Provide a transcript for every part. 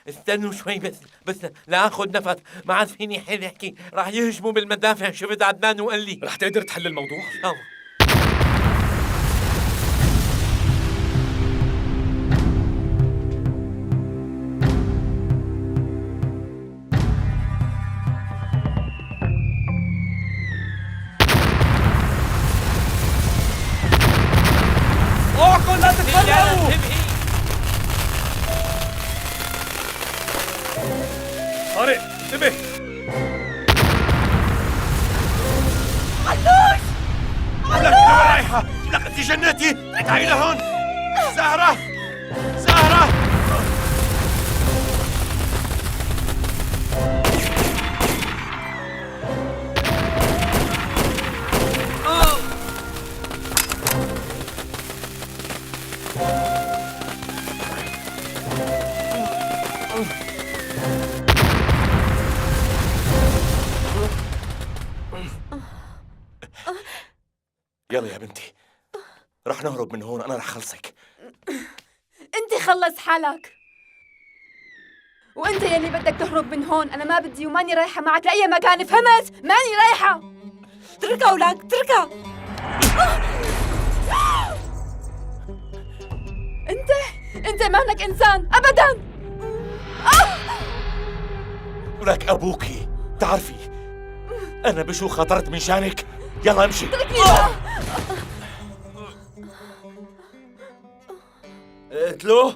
استنوا شوي بس لا اخذ نفس، ما عاد فيني حيل احكي، راح يهجموا بالمدافع. شفت عدنان وقال لي رح تقدر تحل الموضوع؟ يلا. اوعكم لا تتفرقوا! طارق انتبه! علوش! لك وين رايحة؟ لك انت جنتي! تعي لهون! زهرة! زهرة! يلا يا بنتي، رح نهرب من هون، أنا رح خلصك. انت خلص حالك، وانت يلي بدك تهرب من هون. انا ما بدي وماني رايحة معك لأي مكان، فهمت؟ ماني رايحة. اتركها ولك، اتركها. انت مانك انسان ابدا. ولك أبوكي، تعرفي أنا بشو خاطرت من شانك. يلا امشي. اتركني. اقتلوه.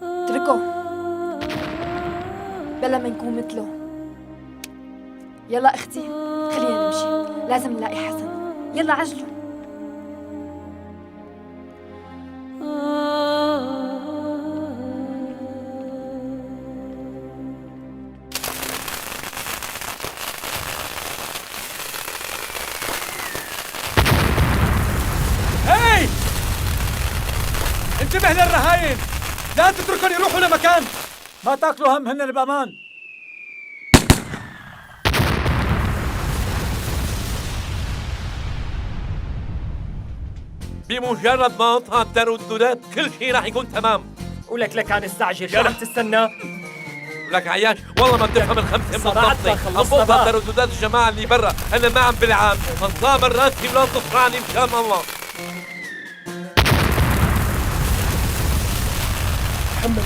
اتركه بلا ما نكون مثله. يلا اختي، خلينا نمشي، لازم نلاقي حسن. يلا عجلوا. هاي! انتبه للرهاين! لا تتركهم يروحوا لمكان! ما تاكلوا هم، هن بأمان. بمجرد ما أطهى الترددات كل شيء راح يكون تمام. ولك كان استعجل، شو عم تستنى؟ لك عياش والله ما بتفهم الخمسة من صراحة الضبطة. خلصنا أنبضها بقى. ترددات الجماعة اللي برا، أنا ما عم بلعب. نظام الراسي ولا تفرعني إن شاء الله. محمد